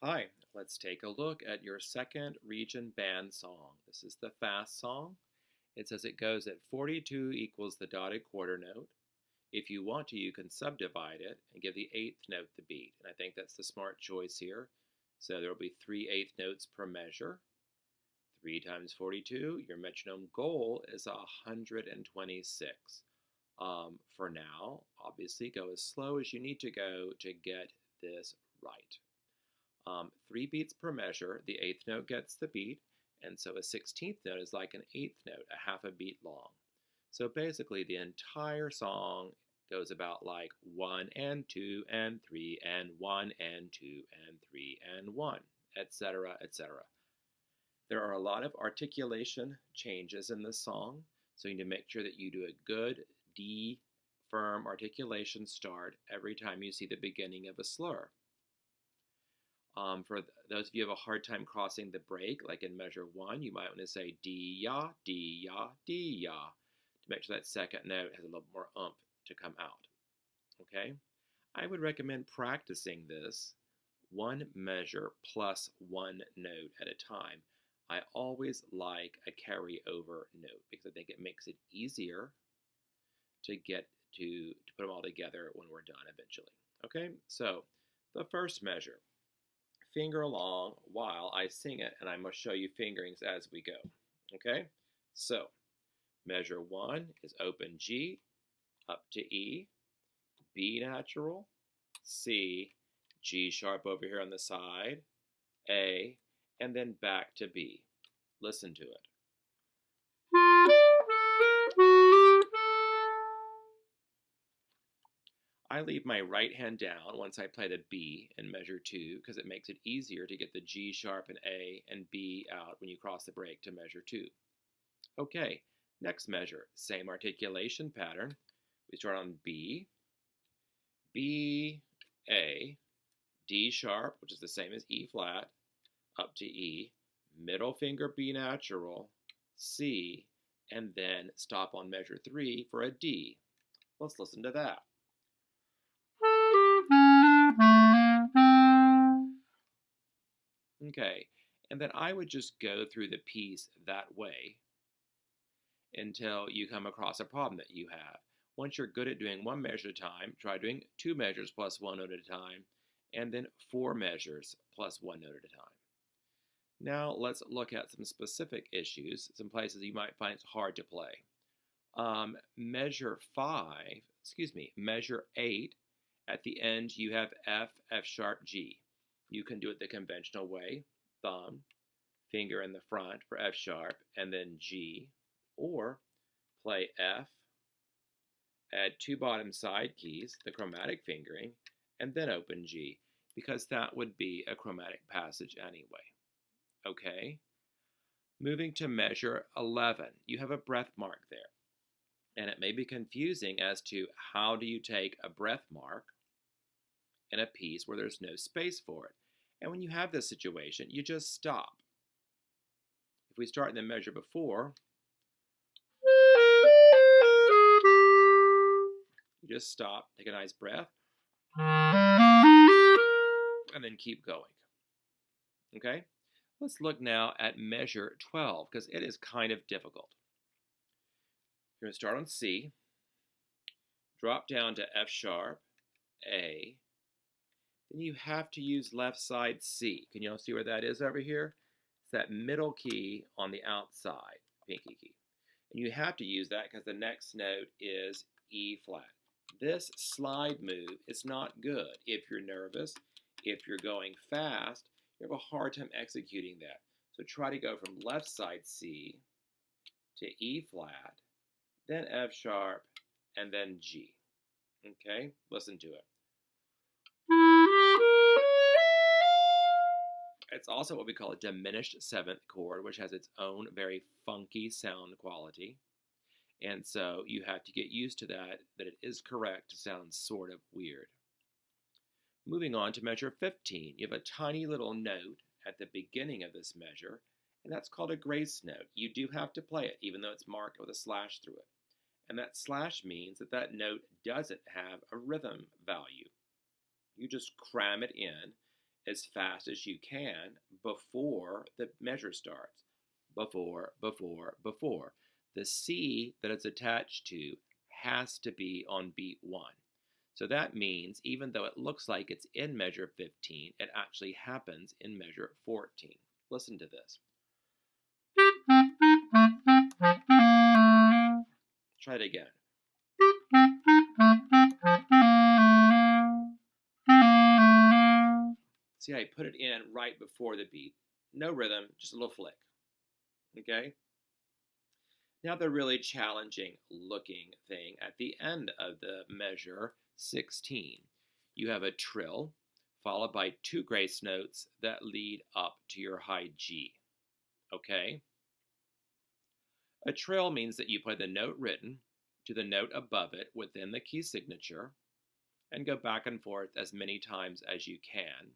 Hi, let's take a look at your second region band song. This is the fast song. It says it goes at 42 equals the dotted quarter note. If you want to, you can subdivide it and give the eighth note the beat. And I think that's the smart choice here. So there will be 3/8 notes per measure. 3 times 42, your metronome goal is 126. For now, obviously go as slow as you need to go to get this right. 3 beats per measure, the eighth note gets the beat, and so a 16th note is like an eighth note, a half a beat long. So basically the entire song goes about like 1 and 2 and 3 and 1 and 2 and 3 and 1, etc., etc. There are a lot of articulation changes in this song, so you need to make sure that you do a good D firm articulation start every time you see the beginning of a slur. For those of you who have a hard time crossing the break, like in measure 1, you might want to say D-ya, D-ya, D-ya, to make sure that second note has a little more oomph to come out. Okay? I would recommend practicing this one measure plus one note at a time. I always like a carryover note because I think it makes it easier to get to put them all together when we're done eventually. Okay? So, the first measure. Finger along while I sing it, and I must show you fingerings as we go. Okay? So, measure 1 is open G, up to E, B natural, C, G sharp over here on the side, A, and then back to B. Listen to it. I leave my right hand down once I play the B in measure 2 because it makes it easier to get the G sharp and A and B out when you cross the break to measure 2. Okay, next measure, same articulation pattern. We start on B, B, A, D sharp, which is the same as E flat, up to E, middle finger B natural, C, and then stop on measure 3 for a D. Let's listen to that. Okay, and then I would just go through the piece that way until you come across a problem that you have. Once you're good at doing one measure at a time, try doing 2 measures plus 1 note at a time, and then 4 measures plus 1 note at a time. Now let's look at some specific issues, some places you might find it's hard to play. Measure 8, at the end you have F, F sharp, G. You can do it the conventional way, thumb, finger in the front for F sharp, and then G, or play F, add 2 bottom side keys, the chromatic fingering, and then open G, because that would be a chromatic passage anyway. Okay? Moving to measure 11, you have a breath mark there. And it may be confusing as to how do you take a breath mark in a piece where there's no space for it. And when you have this situation, you just stop. If we start in the measure before, you just stop, take a nice breath, and then keep going. Okay? Let's look now at measure 12, because it is kind of difficult. You're going to start on C, drop down to F sharp, A, then you have to use left side C. Can you all see where that is over here? It's that middle key on the outside, pinky key. And you have to use that because the next note is E flat. This slide move is not good if you're nervous. If you're going fast, you have a hard time executing that. So try to go from left side C to E flat, then F sharp, and then G. Okay, listen to it. It's also what we call a diminished 7th chord, which has its own very funky sound quality. And so you have to get used to that it is correct to sound sort of weird. Moving on to measure 15, you have a tiny little note at the beginning of this measure, and that's called a grace note. You do have to play it, even though it's marked with a slash through it. And that slash means that that note doesn't have a rhythm value. You just cram it in, as fast as you can before the measure starts. Before, before, before. The C that it's attached to has to be on beat 1. So that means even though it looks like it's in measure 15, it actually happens in measure 14. Listen to this. Try it again. See, I put it in right before the beat. No rhythm, just a little flick. Okay? Now the really challenging looking thing at the end of the measure 16. You have a trill followed by 2 grace notes that lead up to your high G. Okay? A trill means that you play the note written to the note above it within the key signature and go back and forth as many times as you can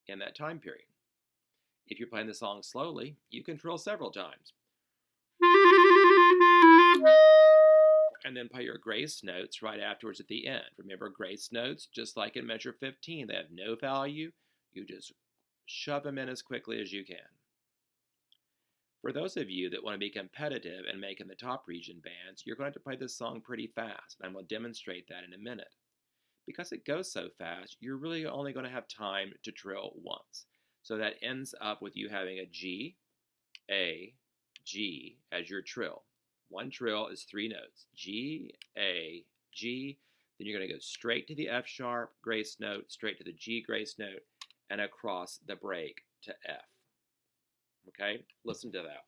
in that time period. If you're playing the song slowly, you can trill several times. And then play your grace notes right afterwards at the end. Remember, grace notes, just like in measure 15, they have no value. You just shove them in as quickly as you can. For those of you that want to be competitive and make in the top region bands, you're going to play this song pretty fast, and I'm going to demonstrate that in a minute. Because it goes so fast, you're really only going to have time to trill once. So that ends up with you having a G, A, G as your trill. One trill is 3 notes, G, A, G. Then you're going to go straight to the F sharp grace note, straight to the G grace note, and across the break to F. Okay, listen to that.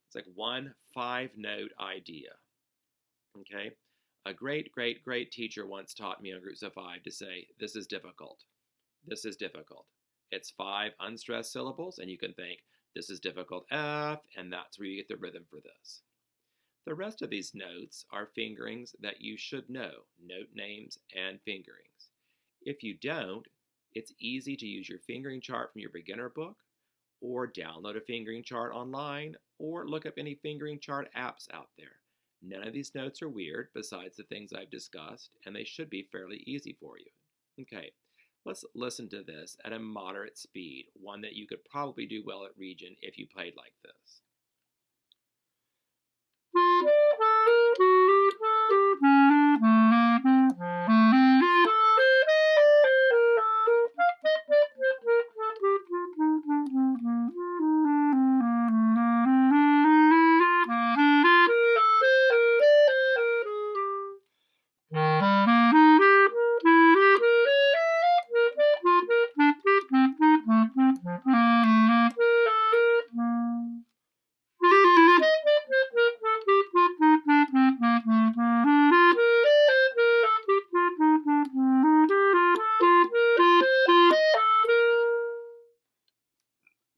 It's like one 5-note idea. Okay, a great teacher once taught me on groups of 5 to say, this is difficult. This is difficult. It's 5 unstressed syllables, and you can think, this is difficult F, and that's where you get the rhythm for this. The rest of these notes are fingerings that you should know, note names and fingerings. If you don't, it's easy to use your fingering chart from your beginner book, or download a fingering chart online, or look up any fingering chart apps out there. None of these notes are weird besides the things I've discussed, and they should be fairly easy for you. Okay, let's listen to this at a moderate speed, one that you could probably do well at region if you played like this.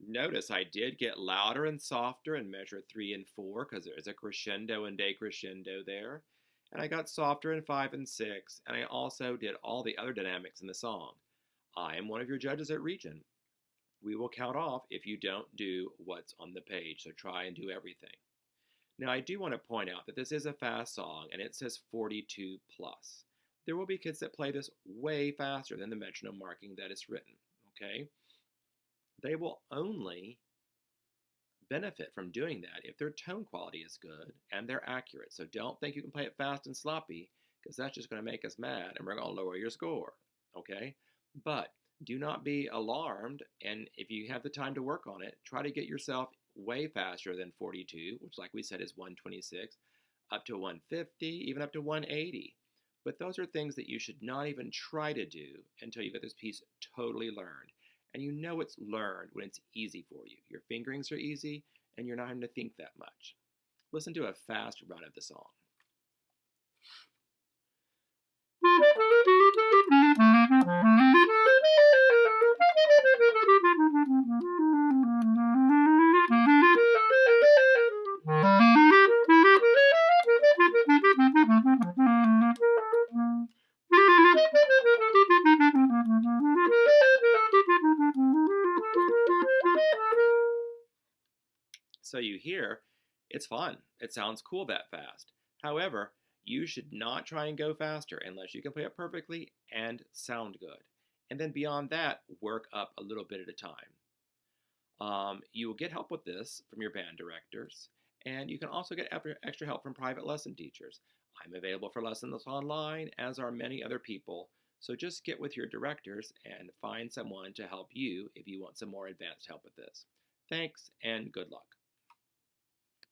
Notice I did get louder and softer in measure 3 and 4 because there is a crescendo and decrescendo there. And I got softer in 5 and 6, and I also did all the other dynamics in the song. I am one of your judges at region. We will count off if you don't do what's on the page, so try and do everything. Now I do want to point out that this is a fast song, and it says 42 plus. There will be kids that play this way faster than the metronome marking that is written, okay? They will only benefit from doing that if their tone quality is good and they're accurate. So don't think you can play it fast and sloppy, because that's just going to make us mad and we're going to lower your score, okay? But do not be alarmed, and if you have the time to work on it, try to get yourself way faster than 42, which like we said is 126, up to 150, even up to 180. But those are things that you should not even try to do until you get this piece totally learned. And you know it's learned when it's easy for you. Your fingerings are easy, and you're not having to think that much. Listen to a fast run of the song. So you hear, it's fun. It sounds cool that fast. However, you should not try and go faster unless you can play it perfectly and sound good. And then beyond that, work up a little bit at a time. You will get help with this from your band directors, and you can also get extra help from private lesson teachers. I'm available for lessons online, as are many other people, so just get with your directors and find someone to help you if you want some more advanced help with this. Thanks, and good luck.